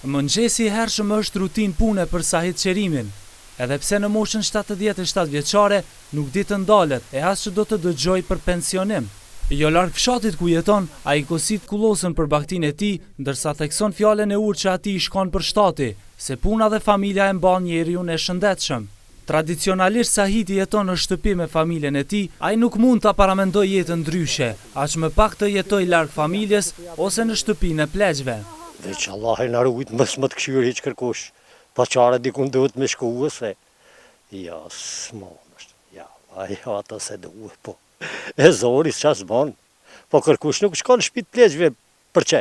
Mëngjesi i hershëm është rutinë pune për Sahit Qerimin, edhe pse në moshën 77 vjeçare nuk di të ndalet e as që do të dëgjoj për pensionim. Jo larg fshatit ku jeton, ai kosit kullosën për baktinë e tij, ndërsa thekson fjalën e urtë që atij i shkon për shtati, se puna dhe familja e mban njeriun e shëndetshëm. Tradicionalisht Sahiti jeton në shtëpi me familjen e tij, ai nuk mund ta paramendoj jetën ndryshe, aq më pak të jetoj larg familjes ose në shtëpinë e pleqve. Veç Allah e na rujt mos më të këshyr hiç kërkush. Pa çare dikun duhet me shku se ja s'monësh. Ja, ai ata se duhet po. E zori ç'as bën. Po kërkush nuk shkon në shtëpi të pleqve për çe.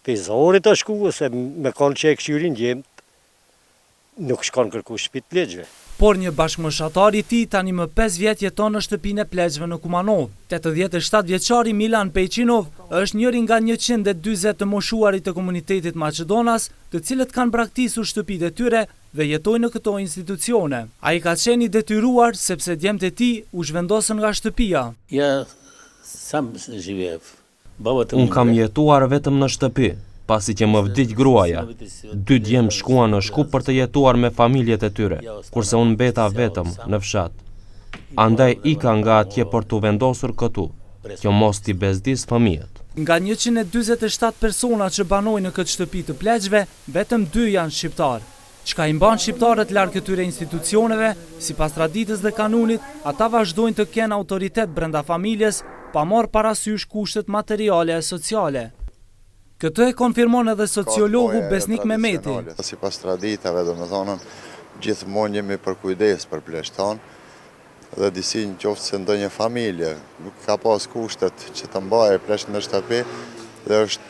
Pe zori të shku se me kanë që e këshyrin gjemt. Nuk shkon kërkush shtëpi të pleqve. Por një bashkëmoshatar i tij tani më 5 vjet jeton në shtëpinë e pleqve në Kumanov. 87 vjeçari Milan Pejqinov është njëri nga 140 të moshuarit të komunitetit Maqedonas, të cilët kanë braktisur shtëpitë e tyre dhe jetojnë në këto institucione. Ai ka qenë i detyruar sepse djemtë e tij u zhvendosën nga shtëpia. Unë kam jetuar vetëm në shtëpi, pasi që më vdiq gruaja. 2 djemë shkuan në Shkup për të jetuar me familjet e tyre, kurse unë mbeta vetëm në fshat. Andaj ika nga atje për të vendosur këtu, kjo mos t'i bezdis fëmijët. Nga 147 persona që banojnë në këtë shtëpi të pleqve, vetëm 2 janë shqiptar. Çka i mban shqiptarët larg këtyre institucioneve, sipas traditës dhe kanunit, ata vazhdojnë të kenë autoritet brenda familjes, pa marrë parasysh kushtet materiale e sociale. Këtë e konfirmon edhe sociologu Besnik Mehmeti. Sipas traditave, domethënë, gjithmonë jemi për kujdes për pleqtan, dhe disi në qoftë se ndonjë familje nuk ka pas kushtet që të mbajë pleqt në shtëpi, dhe është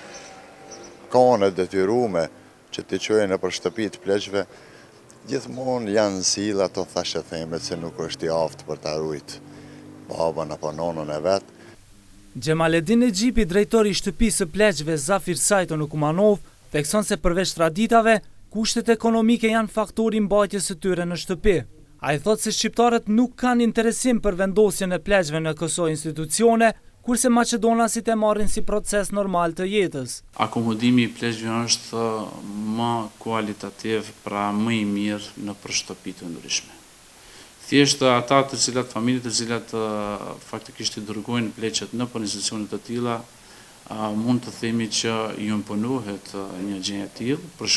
kanë detyrume që t'i çojnë nëpër shtëpi të pleqve, gjithmonë janë silla ato thashë themet se nuk është i aftë për ta ruajt babën apo nonën e vet. Gjemaledin Exhipi, drejtori i shtëpisë së pleqve Zafir Sajto në Kumanov, thekson se përveç traditave, kushtet ekonomike janë faktori mbajtjes së tyre në shtëpi. Ai thot se shqiptarët nuk kanë interesim për vendosjen e pleqve në këso institucione, kurse maqedonasit e marrin si proces normal të jetës. Akomodimi i pleqve është më kualitativ, pra më i mirë në për shtëpi të ndryshme. Thjesht ata të cilat familjet të cilat faktikisht i dërgojnë pleqet në për institucionet të tilla, mund të themi që ju imponohet një gjë e tillë për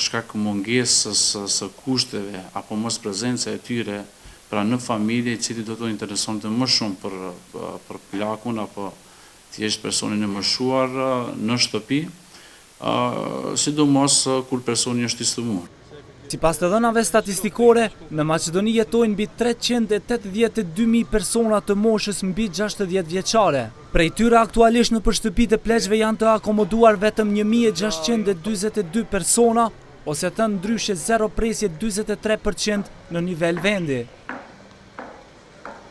shkak mungesës së kushteve apo mos prezenca e tyre pra në familje, i cili do të interesonte më shumë për plakun apo thjesht personin e moshuar në shtëpi, sidomos kur personi është i sëmurë. Sipas të dhënave statistikore, në Maqedoni jetojnë mbi 382.000 persona të moshës mbi 60 vjeçare. Prej tyre aktualisht në shtëpitë e pleqve janë të akomoduar vetëm 1642 persona, ose të ndryshe 0,43% në nivel vendi.